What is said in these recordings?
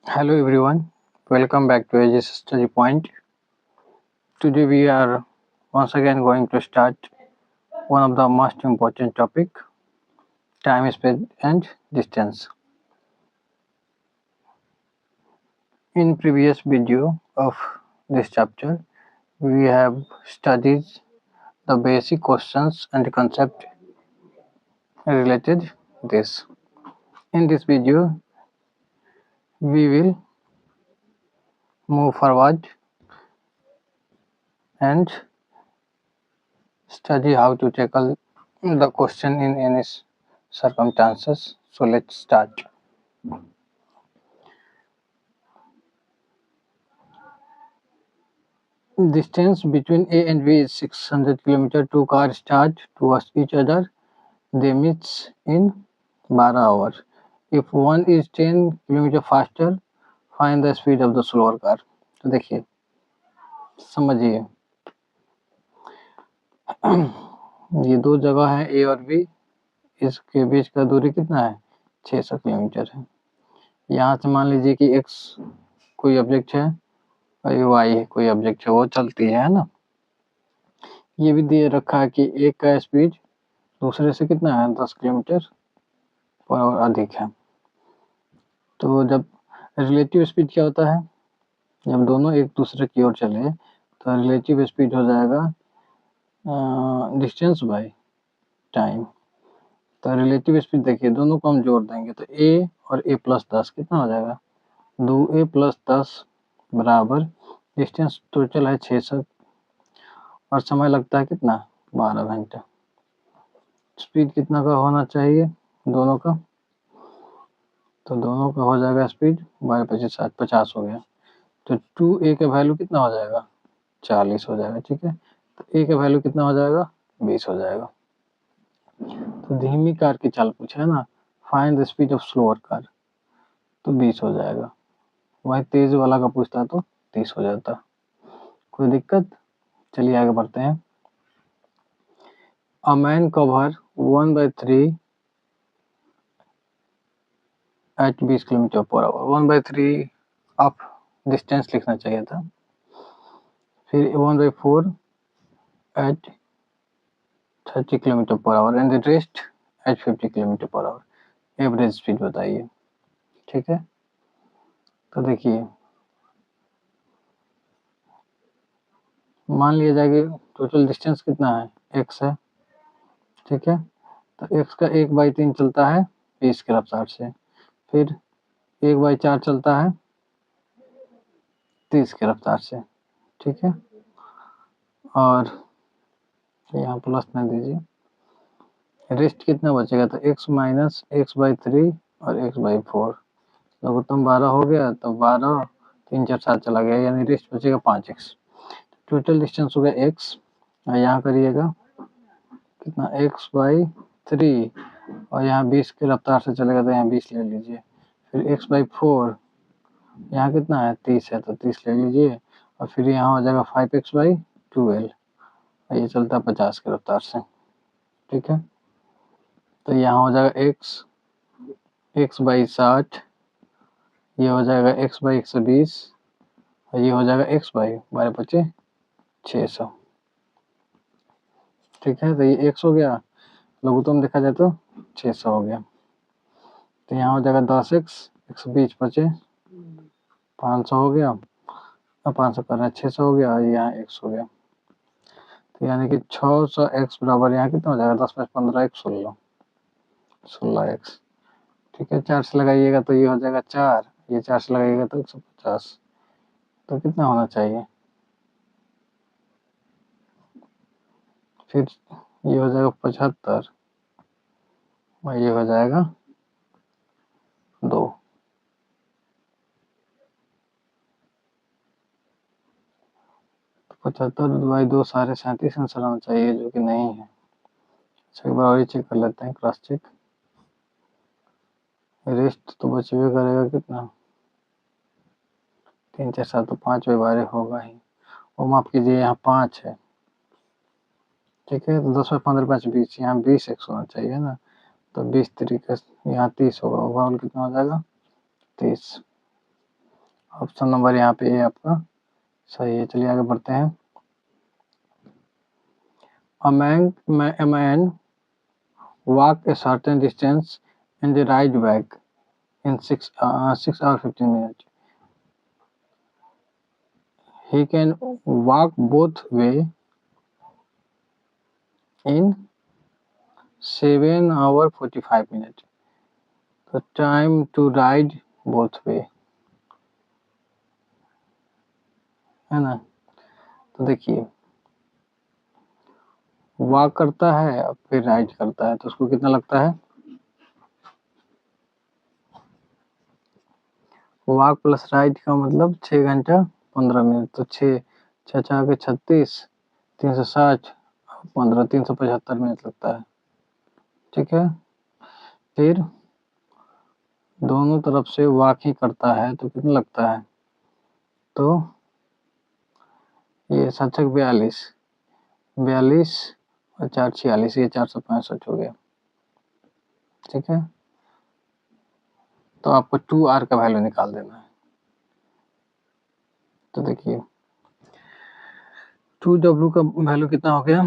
Hello everyone, welcome back to AG's Study Point. Today we are once again going to start one of the most important topic, time, space and distance. In previous video of this chapter, we have studied the basic questions and concept related this. In this video, we will move forward and study how to tackle the question in any circumstances. So let's start. Distance between A and B is 600 km. Two cars start towards each other. They meet in 12 hours. If one is 10 km faster, find the speed of the slower car. तो देखिए समझिए ये दो जगह है ए और B, इसके बीच का दूरी कितना है 600 किलोमीटर है। यहाँ से मान लीजिए कि x कोई ऑब्जेक्ट है और y कोई ऑब्जेक्ट है, वो चलती है ना। ये भी दिए रखा है कि एक का स्पीड दूसरे से कितना है 10 किलोमीटर पर आवर अधिक है। तो जब रिलेटिव स्पीड क्या होता है, जब दोनों एक दूसरे की ओर चले तो रिलेटिव स्पीड हो जाएगा डिस्टेंस बाय टाइम। तो रिलेटिव स्पीड देखिए दोनों को हम जोड़ देंगे तो a और a प्लस 10 कितना हो जाएगा 2a प्लस 10 बराबर डिस्टेंस टोटल है 600 और समय लगता है कितना 12 घंटे। स्पीड कितना का होना चाहिए दोनों का, तो दोनों का हो जाएगा स्पीड 12 × 5 = 50 हो गया। तो 2a का वैल्यू कितना हो जाएगा 40 हो जाएगा। ठीक है, तो a का वैल्यू कितना हो जाएगा 20 हो जाएगा। तो धीमी कार की चाल पूछा है ना, find the speed of slower car, तो 20 हो जाएगा। वही तेज वाला का पूछता तो 30 हो जाता। कोई दिक्कत? चलिए आगे बढ़ते हैं। A man cover 1/3 at 20 kilometre per hour. 1/3 of distance लिखना चाहिए था। फिर 1/4 at 30 kilometre per hour and the rest at 50 kilometre per hour. Average speed बताइए। ठीक है, तो देखिए मान लिया जाए कि टोटल डिस्टेंस कितना है x है। ठीक है, तो x का 1/3 चलता है 20 की रफ्तार से, फिर 1/4 चलता है 30 की रफ्तार से। ठीक है, और यहाँ प्लस में दीजिए, रेस्ट कितना बचेगा तो x माइनस x/3 और x/4 लघुत्तम 12 हो गया, तो 12 3 4 7 चला गया, यानी रेस्ट बचेगा 5x। टोटल डिस्टेंस हो गया x और यहाँ करिएगा कितना x/3 और यहाँ 20 की रफ्तार से चलेगा तो यहाँ 20 ले लीजिए। फिर x/4 यहाँ कितना है 30 है तो 30 ले लीजिए, और फिर यहाँ हो जाएगा 5x/12 और ये चलता है 50 की रफ्तार से। ठीक है, तो यहाँ हो जाएगा x/60, ये हो जाएगा x/120 और ये हो जाएगा x/12 600। ठीक है, तो ये x हो गया, लघुत्तम देखा जाए तो 600 हो गया। तो यहाँ हो जाएगा 10x, 120 बचे 500 हो गया, और 500 करना 600 हो गया और यहाँ x हो गया। तो यानी कि 600x बराबर यहाँ कितना हो जाएगा 10 + 15 x 16x। ठीक है, 4 से लगाइएगा तो ये हो जाएगा 4, ये 4 से लगाइएगा तो 150। तो कितना होना चाहिए, फिर ये हो जाएगा 75 और ये हो जाएगा 2। 75/2 सारे 37 आंसर आना चाहिए, जो कि नहीं है। अच्छा एक बार और चेक कर लेते हैं, क्रॉस चेक। रेस्ट तो बचवे करेगा कितना 3 4 7 तो 5/12 होगा ही, और माफ कीजिए यहाँ 5 है। ठीक है, तो 10 + 15 5 20, यहाँ 20 x होना चाहिए ना, तो 20 तरीके से यहाँ 30 होगा, ओवरऑल कितना हो जाएगा 30। ऑप्शन नंबर यहाँ पे ए आपका सही है। चलिए आगे बढ़ते हैं। A man walk a certain distance in the right back in 6 hours 15 minutes. He can walk both way in 7 hours 45 minutes. The time to ride both way, है ना। तो देखिए वॉक करता है और फिर राइड करता है तो उसको कितना लगता है। वॉक प्लस राइड का मतलब 6 घंटा 15 मिनट। तो 6 छः छः के 36 360 15 375 मिनट लगता है। ठीक है। फिर दोनों तरफ से वॉक ही करता है तो कितना लगता है। तो ये 7 42 42 और 4 46 ये 465 हो गया। ठीक है। तो आपको 2R का वैल्यू निकाल देना है। तो देखिए 2W का वैल्यू कितना हो गया।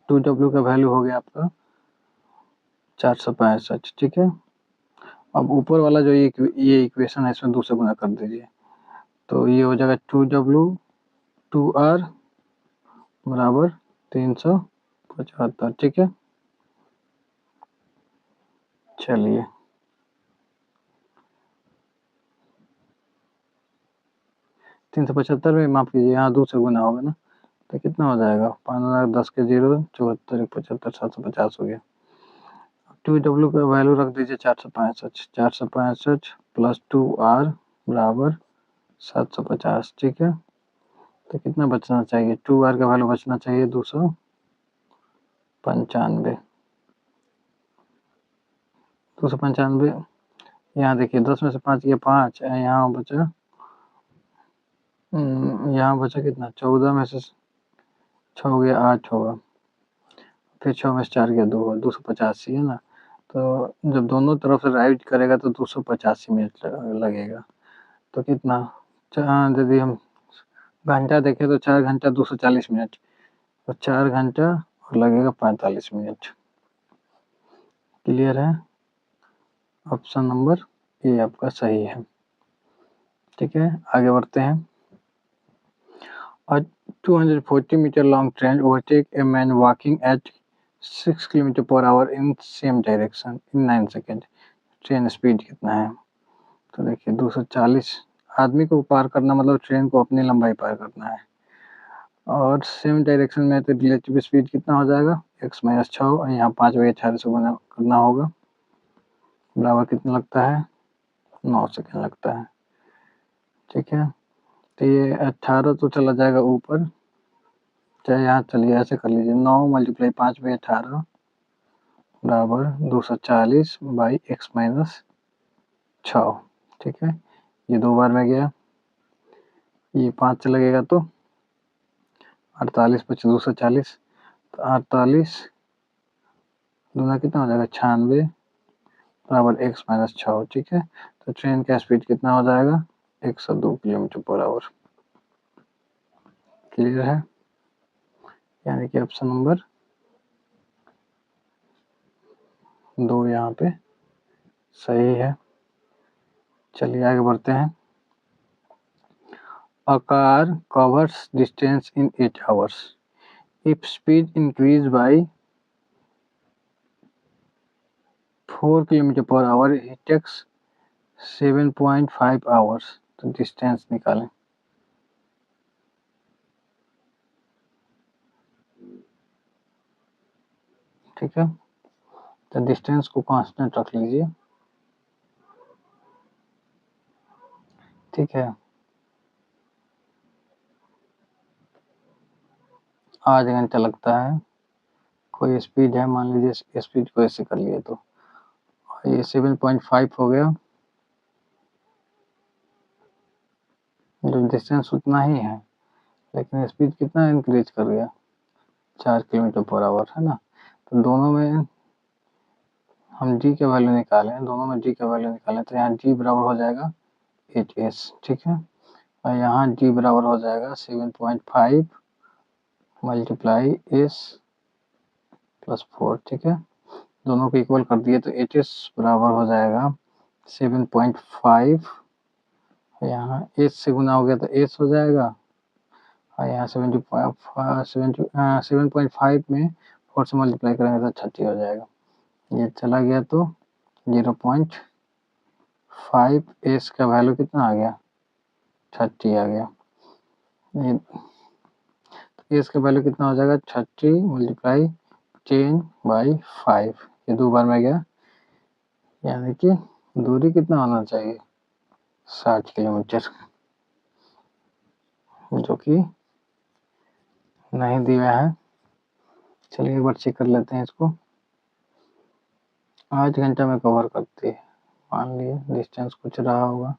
2W का वैल्यू हो गया आपका 465। ठीक है। अब ऊपर वाला जो ये इक्वेशन है इसमें 2 से गुना कर दीजिए तो ये हो जाएगा 2W 2R बराबर 375। ठीक है। चलिए 375 में माफ कीजिए यहाँ 2 से गुना होगा ना तो कितना हो जाएगा 5 10 के 0 74 75 750 हो गया। 2W का वैल्यू रख दीजिए 465 प्लस 2R बराबर 750। ठीक है। तो कितना बचना चाहिए 2R का वैल्यू बचना चाहिए 295। 295 यहाँ देखिए 10 में से 5 गया 5 यहाँ बचा कितना 14 में से 6 हो गया 8 होगा फिर 6 में से 4 गया 2 होगा 285 है ना। तो जब दोनों तरफ से राइड करेगा तो 285 मिनट लगेगा। तो कितना यदि हम घंटा देखें तो 4 घंटा 240 मिनट तो 4 घंटा और लगेगा 45 मिनट। क्लियर है। ऑप्शन नंबर ए आपका सही है। ठीक है। आगे बढ़ते हैं। A 240 meter long train overtake a man walking at 6 km per hour in same direction in 9 seconds. Train speed कितना है। तो देखिए 240 आदमी को पार करना मतलब ट्रेन को अपनी लंबाई पार करना है और सेम डायरेक्शन में तो रिलेटिव स्पीड कितना हो जाएगा x माइनस 6 और यहाँ 5/4 से गुना करना होगा बराबर कितना लगता है 9 सेकंड लगता है। ठीक है। तो ये 18 तो चला जाएगा ऊपर चाहे यहाँ चलिए ऐसे कर लीजिए 9 × 5/18 बराबर 240 बाई x माइनस 6। ठीक है। ये 2 बार में गया ये 5 से लगेगा तो 48 + 240 तो 48 दूना कितना हो जाएगा 96 बराबर x माइनस 6। ठीक है। तो ट्रेन का स्पीड कितना हो जाएगा 102 km/h। क्लियर है। यानी कि ऑप्शन नंबर 2 यहाँ पे सही है। चलिए आगे बढ़ते हैं। A car covers distance in 8 hours. If speed increased by 4 km/h, it takes 7.5 hours. तो डिस्टेंस निकालें। ठीक है। तो डिस्टेंस को कांस्टेंट रख लीजिए। ठीक है। आधा घंटा लगता है। कोई स्पीड है मान लीजिए स्पीड को ऐसे कर लिए तो ये 7.5 हो गया। जो डिस्टेंस उतना ही है लेकिन स्पीड कितना इंक्रीज कर गया 4 km/h है ना। तो दोनों में हम g का वैल्यू निकालें तो यहाँ g बराबर हो जाएगा 8s, ठीक है। और यहाँ g बराबर हो जाएगा 7.5 मल्टीप्लाई s प्लस 4, ठीक है। दोनों को इक्वल कर दिए तो HS बराबर हो जाएगा 7.5, यहाँ h से गुना हो गया तो s हो जाएगा, और यहाँ 7.5 में 4 से मल्टीप्लाई करेंगे तो 30 हो जाएगा। ये चला गया तो 0.5 s का वैल्यू कितना आ गया, 30 आ गया। ये s का वैल्यू कितना हो जाएगा, 30 मल्टीप्लाई 10/5, ये 2 बार में गया, यानी कि दूरी कितना होना चाहिए, 60 किलोमीटर, जो कि नहीं दिया है। चलिए एक बार चेक कर लेते हैं इसको। 8 घंटा में कवर करती है, मान लिए डिस्टेंस कुछ रहा होगा,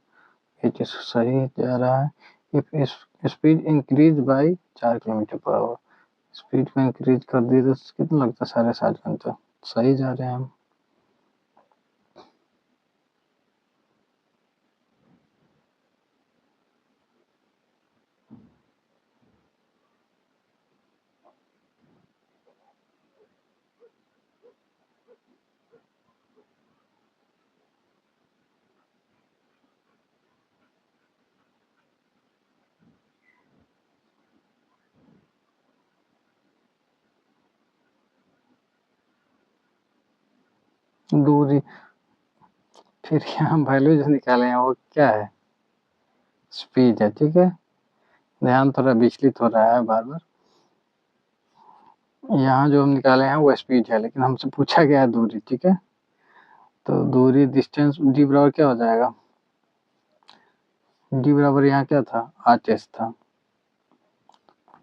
ये सही जा रहा है। If speed increase by 4 kilometre per hour, speed को इंक्रीज कर दिए तो कितना लगता है, 7.5 घंटा, सही जा रहे हैं हम। दूरी, फिर यहाँ वैल्यू जो निकाले हैं वो क्या है, स्पीड है, ठीक है। ध्यान थोड़ा विचलित हो रहा है बार बार। यहाँ जो हम निकाले हैं वो स्पीड है, लेकिन हमसे पूछा गया है दूरी, ठीक है। तो दूरी डिस्टेंस d बराबर क्या हो जाएगा, d बराबर यहाँ क्या था, 8s था,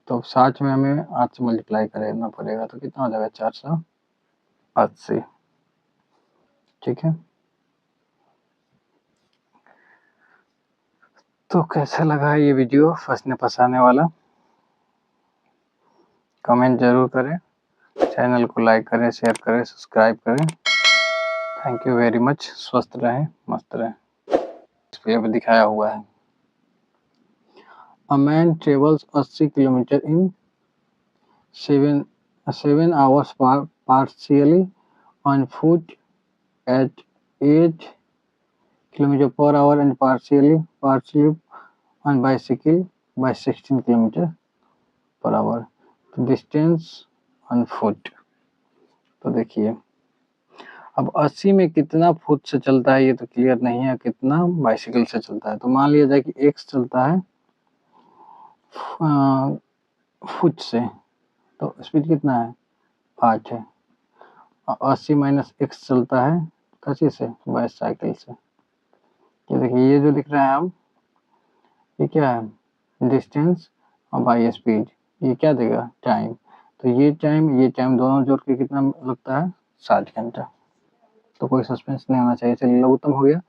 तो 60 में हमें 8 से मल्टीप्लाई करना पड़ेगा, तो कितना हो जाएगा, 480, ठीक है। तो कैसा लगा ये वीडियो, फंसने फंसाने वाला, कमेंट जरूर करें, चैनल को लाइक करें, शेयर करें, सब्सक्राइब करें। Thank you very much. स्वस्थ रहें, मस्त रहें। डिस्प्ले पे दिखाया हुआ है, a man travels 80 kilometre in 7 hours partially on foot at 8 kilometer per hour and partially on bicycle by 16 kilometer per hour. तो distance on foot, तो देखिए अब 80 में कितना फुट से चलता है ये तो क्लियर नहीं है, कितना बाइसिकल से चलता है। तो मान लिया जाए कि x चलता है फुट से, तो स्पीड कितना है, 8 है, और 80 माइनस x चलता है कसी से, बाइसाइकिल से। ये देखिए ये जो दिख रहा है हम, ये क्या है, डिस्टेंस और बाई स्पीड, ये क्या देगा, टाइम। तो ये टाइम दोनों जोड़ के कितना लगता है, 60 घंटा। तो कोई सस्पेंस नहीं होना चाहिए। चलिए लघुत्तम हो गया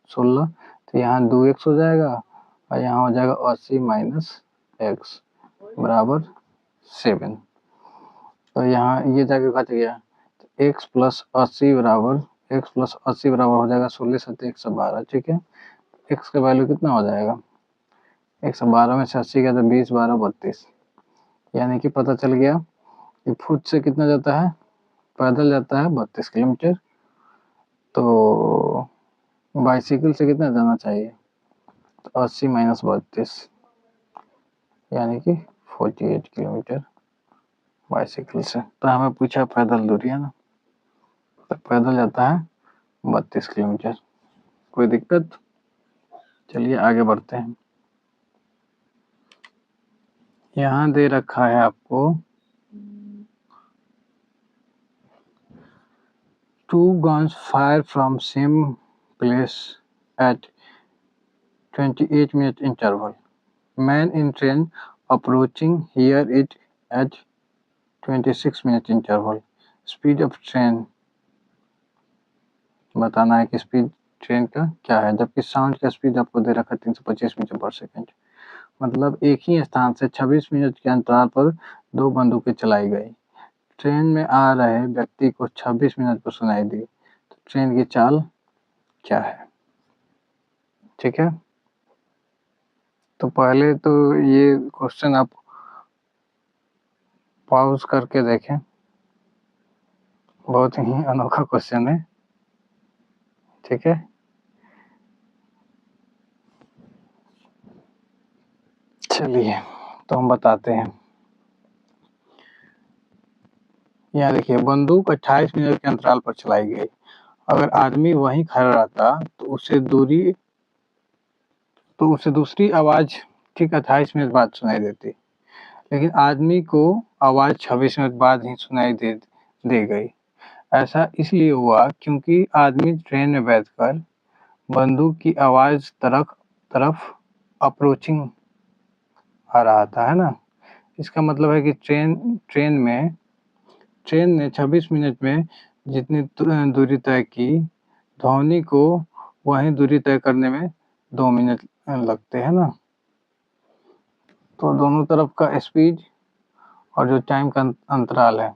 16, तो यहाँ 2x हो जाएगा और यहाँ हो जाएगा 80 माइनस x बराबर 7। तो यहाँ ये जाके घट गया, तो x प्लस 80 बराबर हो जाएगा 16 7 112, ठीक है। x का वैल्यू कितना हो जाएगा, 112 में से 80 गया तो 20 12 32, यानी कि पता चल गया कि फुट से कितना जाता है, पैदल जाता है 32 किलोमीटर, तो बाइसिकल से कितना जाना चाहिए, तो 80 माइनस 32, यानी कि 48 किलोमीटर बाइसिकल से। तो हमें पूछा पैदल दूरी है ना, तो पैदल जाता है 32 किलोमीटर। कोई दिक्कत, चलिए आगे बढ़ते हैं। यहाँ दे रखा है आपको 2 guns fire from same place at 28-minute interval. Man in train approaching hear it at 26-minute interval. Speed of train बताना है कि स्पीड ट्रेन का क्या है, जबकि साउंड का स्पीड आपको दे रखा है 325 मीटर पर सेकंड। मतलब एक ही स्थान से 26 मिनट के अंतराल पर 2 बंदूकें चलाई गई। ट्रेन में आ रहे व्यक्ति को 26 मिनट पर सुनाई दी, तो ट्रेन की चाल क्या है, ठीक है। तो पहले तो ये क्वेश्चन आप पॉज करके देखें, बहुत ही अनोखा क्वेश्चन है, ठीक है। चलिए तो हम बताते हैं। यहाँ देखिए, बंदूक 28 मिनट के अंतराल पर चलाई गई। अगर आदमी वहीं खड़ा रहता तो उसे दूसरी आवाज ठीक 28 मिनट बाद सुनाई देती, लेकिन आदमी को आवाज 26 मिनट बाद ही सुनाई दे गई। ऐसा इसलिए हुआ क्योंकि आदमी ट्रेन में बैठकर बंदूक की आवाज तरफ अप्रोचिंग आ रहा था, है ना। इसका मतलब है कि ट्रेन ने 26 मिनट में जितनी दूरी तय की, ध्वनि को वही दूरी तय करने में 2 मिनट लगते हैं ना। तो दोनों तरफ का स्पीड और जो टाइम का अंतराल है,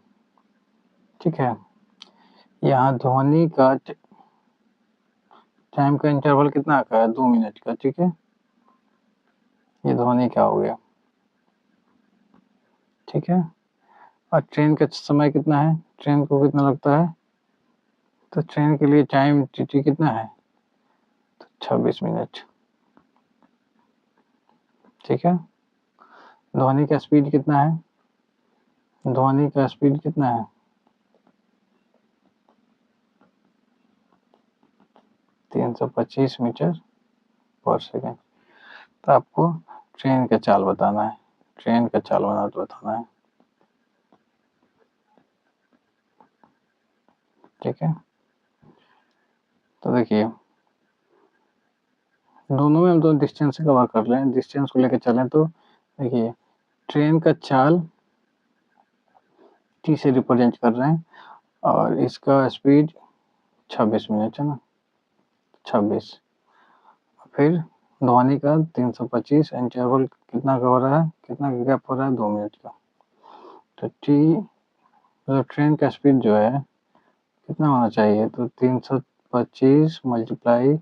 ठीक है। यहाँ ध्वनि का टाइम का इंटरवल कितना का है, 2 मिनट का, ठीक है। ये ध्वनि का हो गया, ठीक है। और ट्रेन का समय कितना है, ट्रेन को कितना लगता है, तो ट्रेन के लिए टाइम टी कितना है, तो 26 मिनट, ठीक है। ध्वनि का स्पीड कितना है, ध्वनि का स्पीड कितना है, 325 मीटर पर सेकेंड। तो आपको ट्रेन का चाल बताना है, ट्रेन का चाल बताना है, ठीक है। तो देखिए, दोनों में हम तो डिस्टेंस कवर कर रहे हैं, डिस्टेंस को लेकर चलें तो देखिए, ट्रेन का चाल टी से रिप्रेजेंट कर रहे हैं और इसका स्पीड 26 मिनट है ना, 26। फिर ध्वनि का 325, इंटरवल कितना का हो रहा है, कितना का गैप हो रहा है, 2 मिनट का। तो मतलब ट्रेन का स्पीड जो है कितना होना चाहिए, तो 325 मल्टीप्लाई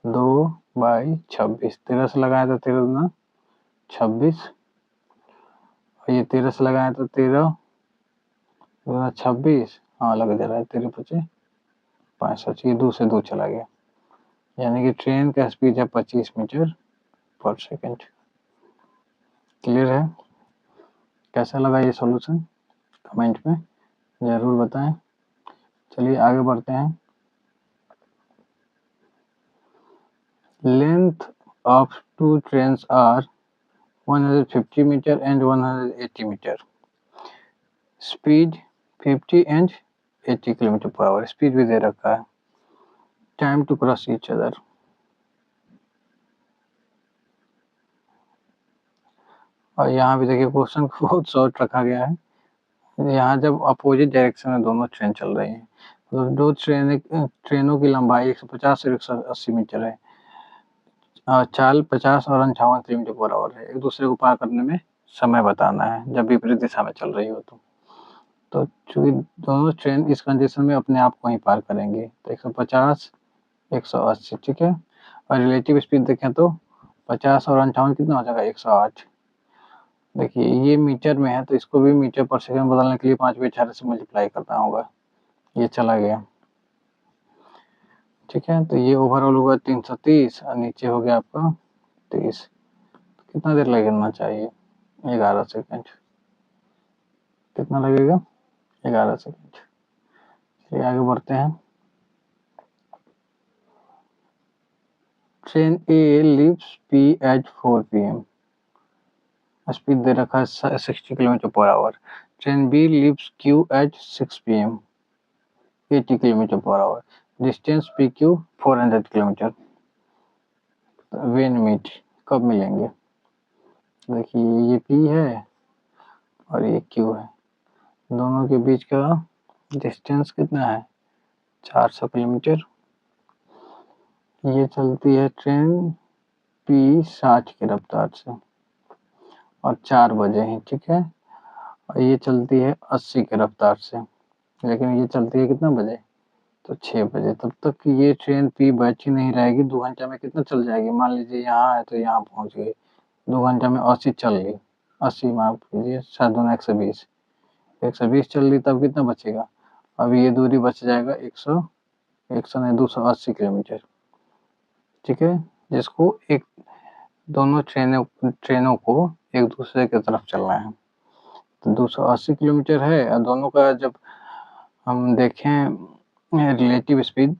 2/26, 13 से लगाए तो 13 दूना 26, और ये 13 से लगाए तो 13 दूना 26, हाँ लग जा रहा है, 13 पचे 65, ये 2 से 2 चला गया, यानी कि ट्रेन का स्पीड है 25 मीटर पर सेकेंड। क्लियर है। कैसा लगा ये सॉल्यूशन, कमेंट में ज़रूर बताएं। चलिए आगे बढ़ते हैं। Length of 2 trains are 150 metre and 180 metre, speed 50 and 80 kilometre per hour, speed भी दे रखा है, time to cross each other. और यहाँ भी देखिए, क्वेश्चन को बहुत शॉर्ट रखा गया है। यहाँ जब अपोजिट डायरेक्शन में दोनों ट्रेन चल रही हैं, तो दो ट्रेनों की लंबाई 150 और 180 मीटर है, चाल 50 और 58 किलोमीटर पर आवर है। एक दूसरे को पार करने में समय बताना है जब विपरीत दिशा में चल रही हो तो चूंकि दोनों ट्रेन इस कंडीशन में अपने आप को ही पार करेंगे, तो 150 180, ठीक है। और रिलेटिव स्पीड देखें तो 50 और 58 कितना हो जाएगा, 108। देखिए ये मीटर में है तो इसको भी मीटर पर सेकंड बदलने के लिए 5/18 से मल्टीप्लाई करना होगा, ये चला गया, ठीक है। तो ये ओवरऑल होगा 330 और नीचे हो गया आपका 30। कितना देर लगना चाहिए, 11 सेकंड। कितना लगेगा, 11 सेकंड। चलिए आगे बढ़ते हैं। Train A leaves P at 4 PM, speed दे रखा है 60 kilometre per hour. Train B leaves Q at 6 PM, 80 kilometre per hour, distance P Q 400 kilometre. When meet, कब मिलेंगे, देखिए ये पी है और ये क्यू है, दोनों के बीच का डिस्टेंस कितना है, 400 किलोमीटर। ये चलती है ट्रेन पी 60 की रफ्तार से और 4 बजे ही, ठीक है। और ये चलती है 80 की रफ्तार से, लेकिन ये चलती है कितना बजे, तो 6 बजे। तब तक ये ट्रेन पी बैठी नहीं रहेगी, 2 घंटे में कितना चल जाएगी, मान लीजिए यहाँ है तो यहाँ पहुँच गई, 2 घंटे में 80 चल ली, 80 माफ कीजिए, 7 दूना 120, 120 चल ली तब कितना बचेगा? अब ये दूरी बच जाएगा 100 नहीं 280 किलोमीटर, ठीक है, जिसको एक दोनों ट्रेनों को एक दूसरे की तरफ चलना है। तो 280 किलोमीटर है और दोनों का जब हम देखें रिलेटिव स्पीड,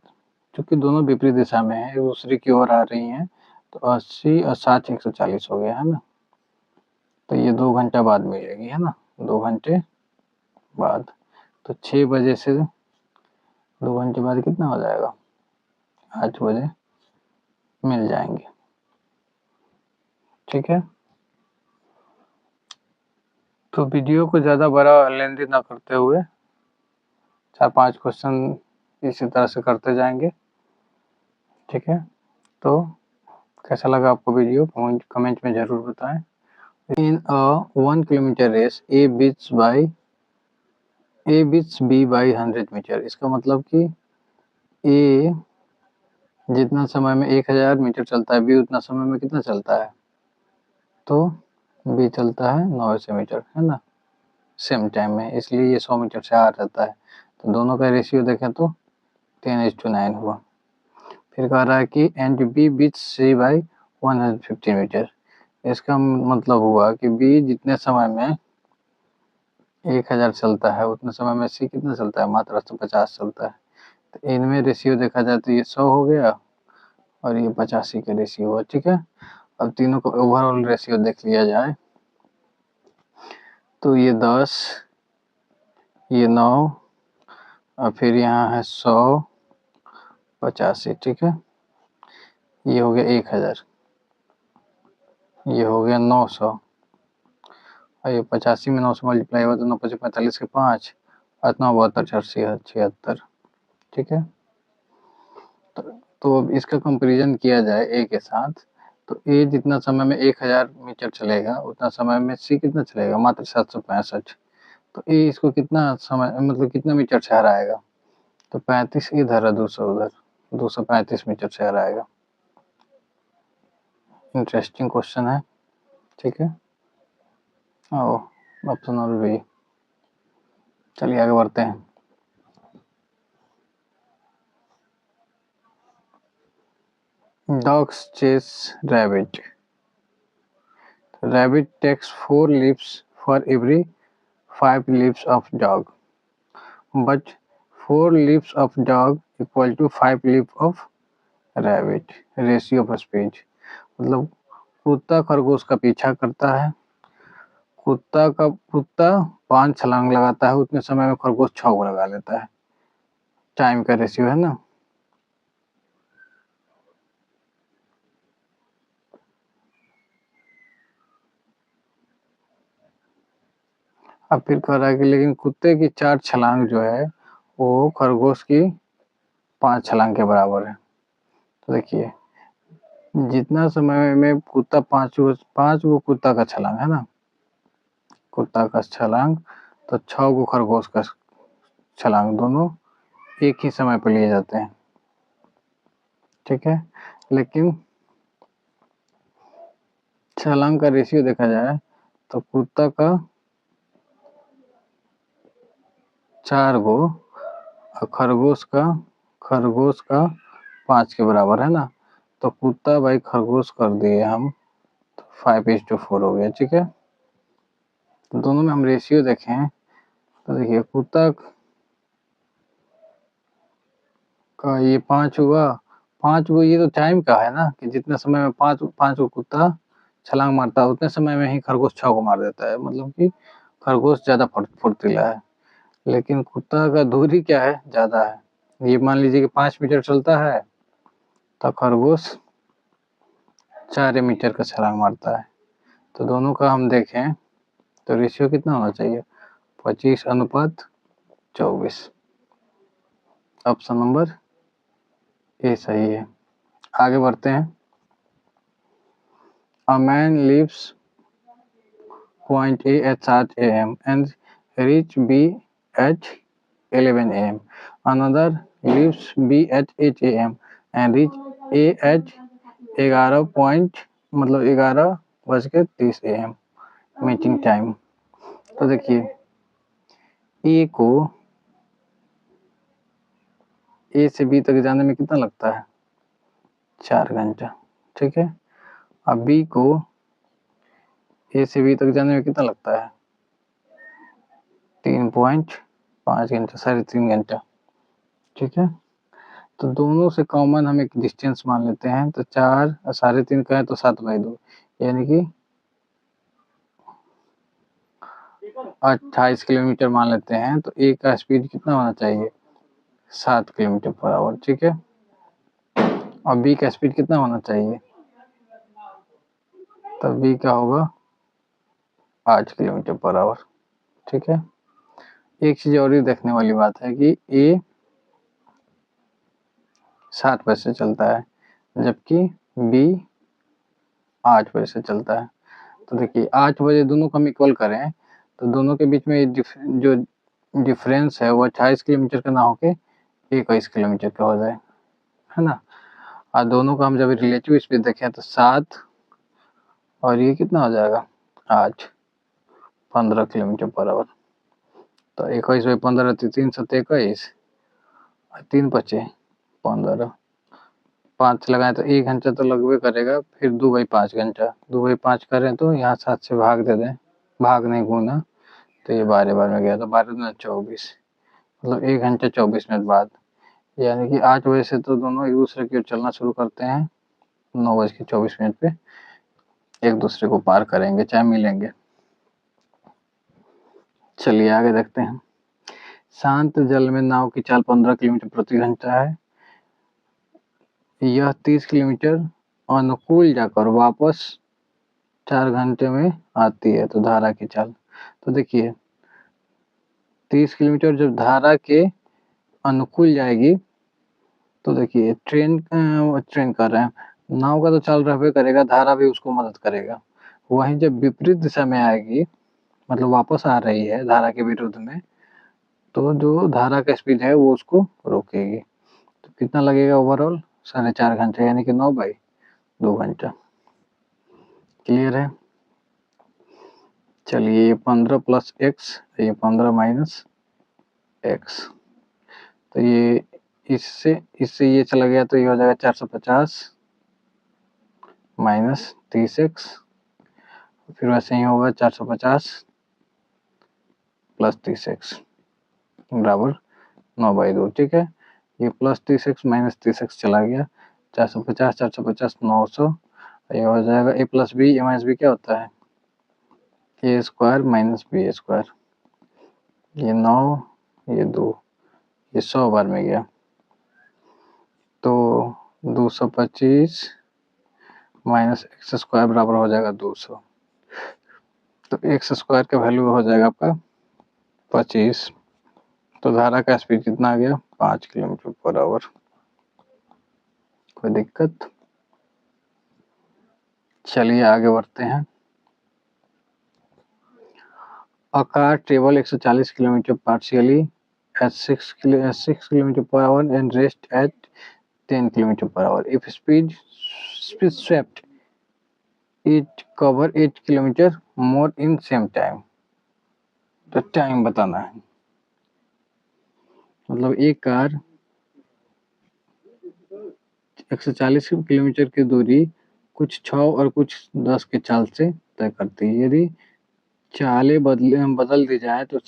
चूँकि दोनों विपरीत दिशा में है, एक दूसरे की ओर आ रही हैं, तो 80 और 60 140 हो गया, है ना? तो ये 2 घंटा बाद मिलेगी, है ना? 2 घंटे बाद, तो 6 बजे से 2 घंटे बाद कितना हो जाएगा? 8 बजे मिल जाएंगे, ठीक है। तो वीडियो को ज़्यादा बड़ा लेंथी ना करते हुए 4-5 क्वेश्चन इसी तरह से करते जाएंगे, ठीक है। तो कैसा लगा आपको वीडियो कमेंट में ज़रूर बताएं। In a 1 kilometre race A beats B by 100 metre, इसका मतलब कि ए जितना समय में 1000 मीटर चलता है, बी उतना समय में कितना चलता है? तो बी चलता है 900 मीटर, है ना, सेम टाइम में, इसलिए ये 100 मीटर से आ जाता है। तो दोनों का रेशियो देखें तो 10:9 हुआ। फिर कह रहा है कि and B beats C by 150 metre, इसका मतलब हुआ कि बी जितने समय में 1000 चलता है उतने समय में सी कितना चलता है? मात्र 150 चलता है। तो इनमें रेशियो देखा जाए तो ये 100 हो गया और ये 85 का रेशियो हुआ, ठीक है। अब तीनों का ओवरऑल रेशियो देख लिया जाए तो ये 10, ये 9 और फिर यहाँ है 100, 85, ठीक है। ये हो गया 1000, ये हो गया 900 और ये 85 में 9 से मल्टीप्लाई हुआ तो 9 5 45 के 5 और 9 72 76, ठीक है। तो अब इसका कंपैरिजन किया जाए ए के साथ, तो ए जितना समय में 1000 मीटर चलेगा उतना समय में सी कितना चलेगा? मात्र 765। तो ए इसको कितना समय मतलब कितना मीटर से हराएगा? तो 35 इधर है, 200 उधर, 235 मीटर से हराएगा। इंटरेस्टिंग क्वेश्चन है, ठीक है। आओ ऑप्शन और भी, चलिए आगे बढ़ते हैं। Dogs chase rabbit. Rabbit takes 4 leaps for every 5 leaps of dog, but 4 leaps of dog equal to 5 leaps of rabbit. Ratio of speed, मतलब कुत्ता खरगोश का पीछा करता है, कुत्ता 5 छलांग लगाता है उतने समय में खरगोश 6 को लगा लेता है। टाइम का रेशियो है ना। अब फिर कह रहा है कि लेकिन कुत्ते की 4 छलांग जो है वो खरगोश की 5 छलांग के बराबर है। तो देखिए जितना समय में कुत्ता 5 गो कुत्ता का छलांग है ना, कुत्ता का छलांग, तो 6 गो खरगोश का छलांग, दोनों एक ही समय पर लिए जाते हैं, ठीक है। लेकिन छलांग का रेशियो देखा जाए तो कुत्ता का 4 गो और खरगोश का 5 के बराबर है ना। तो कुत्ता बाई खरगोश कर दिए हम, तो 5:4 हो गया, ठीक है। तो दोनों में हम रेशियो देखें तो देखिए कुत्ता का ये 5 हुआ, 5 गो, ये तो टाइम का है ना कि जितने समय में 5 गो कुत्ता छलांग मारता है उतने समय में ही खरगोश 6 को मार देता है, मतलब कि खरगोश ज़्यादा फुर्तीला है। लेकिन कुत्ता का दूरी क्या है? ज़्यादा है। ये मान लीजिए कि 5 मीटर चलता है तो खरगोश 4 मीटर का छलांग मारता है। तो दोनों का हम देखें तो रेशियो कितना होना चाहिए? 25:24। ऑप्शन नंबर ए सही है। आगे बढ़ते हैं। A man leaves point A at 7 a.m. and reach B at 11 a.m. Another leaves B at 8 a.m. and reach A at 11 point मतलब 11 AM मीटिंग टाइम। तो देखिए ए को ए से बी तक जाने में कितना लगता है, 4 घंटा, ठीक है। अब बी को ए से बी तक जाने में कितना लगता है, 3.5 घंटा, 3.5 घंटा, ठीक है। तो दोनों से कॉमन हम एक डिस्टेंस मान लेते हैं, तो 4 और 3.5 का है तो 7/2, यानी कि 28 किलोमीटर मान लेते हैं। तो ए का स्पीड कितना होना चाहिए, 7 किलोमीटर पर आवर, ठीक है। और बी का स्पीड कितना होना चाहिए, तो बी का होगा 8 किलोमीटर पर आवर, ठीक है। एक चीज और ही देखने वाली बात है कि ए 7 बजे से चलता है, जबकि बी 8 बजे से चलता है। तो देखिए 8 बजे दोनों को हम इक्वल करें तो दोनों के बीच में जो डिफरेंस है वो 28 किलोमीटर का ना होके 21 किलोमीटर का हो जाए, है ना। और दोनों का हम जब रिलेटिव स्पीड देखें तो 7 और ये कितना हो जाएगा 8, 15 किलोमीटर पर आवर। तो 21 बाई 15 3 7 21 और 3 बचे 15, 5 लगाएं तो 1 घंटा तो लगभग करेगा। फिर 2/5 घंटा, 2/5 करें तो यहाँ 7 से भाग दे दें, भाग नहीं गुना, तो ये 12 में गया, तो 12 दूना 24, मतलब 1 घंटा 24 मिनट बाद, यानी कि 8 बजे से तो दोनों एक दूसरे की ओर चलना शुरू करते हैं, 9:24 पे एक दूसरे को पार करेंगे, चाहे मिलेंगे। चलिए आगे देखते हैं। शांत जल में नाव की चाल 15 किलोमीटर प्रति घंटा है। यह 30 किलोमीटर अनुकूल जाकर वापस 4 घंटे में आती है, तो धारा की चाल। तो देखिए 30 किलोमीटर जब धारा के अनुकूल जाएगी, तो देखिए ट्रेन कर रहे हैं, नाव का तो चाल रहबे करेगा, धारा भी उसको मदद करेगा। वहीं जब विपरीत दिशा में आएगी, मतलब वापस आ रही है धारा के विरुद्ध में, तो जो धारा का स्पीड है वो उसको रोकेगी। तो कितना लगेगा ओवरऑल, 4.5 घंटे, यानी कि 9/2 घंटा। क्लियर है। चलिए ये 15 प्लस एक्स, ये 15 माइनस एक्स, तो ये इससे ये चला गया, तो ये हो जाएगा 450 माइनस 30x, फिर वैसे ही होगा 450 प्लस 30x बराबर 9/2, ठीक है। ये प्लस 30x माइनस 30x चला गया, 450 450 900, ये हो जाएगा a plus B, A minus B क्या होता है, A square minus B square, ये 9 ये 2, ये 100 बार में गया, तो 225 माइनस एक्स स्क्वायर बराबर हो जाएगा 200। तो एक्स स्क्वायर का वैल्यू हो जाएगा आपका 25। तो धारा का स्पीड कितना आ गया, 5 किलोमीटर पर आवर। कोई दिक्कत। चलिए आगे बढ़ते हैं। A car travel 140 kilometre partially at 6 kilometre per our and rest at 10 kilometre per our. If speed swept, it cover 8 kilometre more in same time. तो टाइम बताना है, मतलब एक कार 140 किलोमीटर की दूरी कुछ 6 और कुछ 10 के चाल से तय करती है। यदि चालें बदल दी जाए तो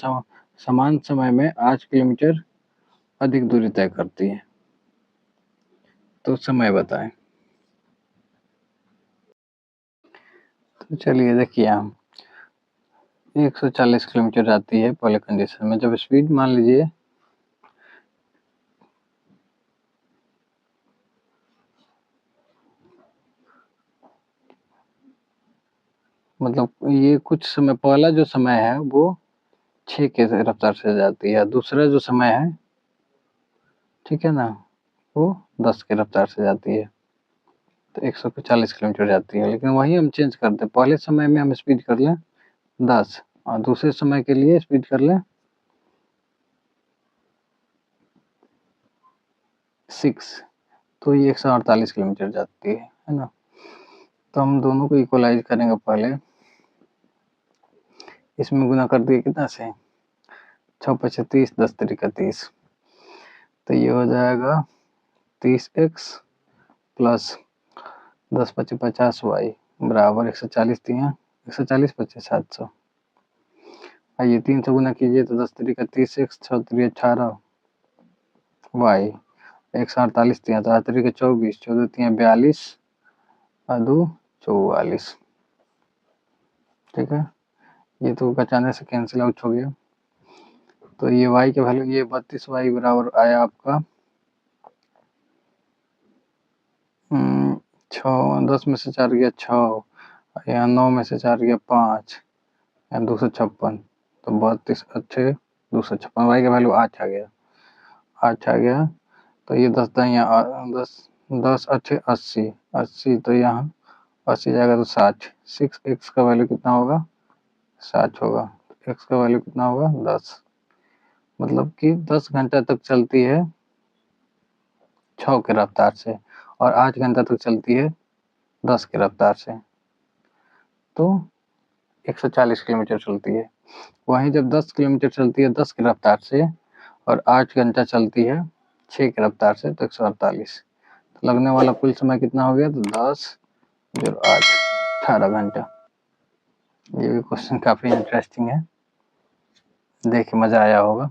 समान समय में 8 किलोमीटर अधिक दूरी तय करती है। तो समय बताएं। तो चलिए देखिए, हम 140 किलोमीटर जाती है पहले कंडीशन में, जब स्पीड मान लीजिए मतलब ये कुछ समय, पहला जो समय है वो 6 के रफ्तार से जाती है, दूसरा जो समय है, ठीक है ना, वो 10 के रफ्तार से जाती है, तो 140 किलोमीटर जाती है। लेकिन वही हम चेंज कर दें, पहले समय में हम स्पीड कर लें 10 और दूसरे समय के लिए स्पीड कर लें 6, तो ये 148 किलोमीटर जाती है ना। तो हम दोनों को इक्वलाइज करेंगे पहले। इसमें गुना कर दिए कितना से 6 पचे 30 10 तरीका 30, तो ये हो जाएगा 30x प्लस 10 पचे 50y बराबर 140 दिया 140 पचे 700। आइए 3 से गुना कीजिए तो 10 तरीका 30x 6 3 18 y 148 दिया तो 8 तरीके 24 14 3 42 2 44। ठीक है, ये तो बचाने से कैंसिल आउट हो गया। तो ये y के वैल्यू ये 32y बराबर आया आपका 6 10 में से 4 गया 6, यहाँ 9 में से 4 गया 5, यहाँ 256, तो 32 अच्छे 256 y का वैल्यू 8 आ गया 8 आ गया। तो ये 10 यहाँ 10 अच्छे 80 80, तो यहाँ 80 जाएगा तो 60 6x का वैल्यू कितना होगा 60 होगा, x का वैल्यू कितना होगा 10, मतलब कि 10 घंटा तक चलती है 6 की रफ्तार से और 8 घंटा तक चलती है 10 की रफ्तार से, तो 140 किलोमीटर चलती है। वहीं जब 10 किलोमीटर चलती है 10 की रफ्तार से और 8 घंटा चलती है 6 की रफ्तार से तो 148, तो लगने वाला कुल समय कितना हो गया तो 10 जो 8 18 घंटा। ये भी क्वेश्चन काफ़ी इंटरेस्टिंग है, देख के मज़ा आया होगा।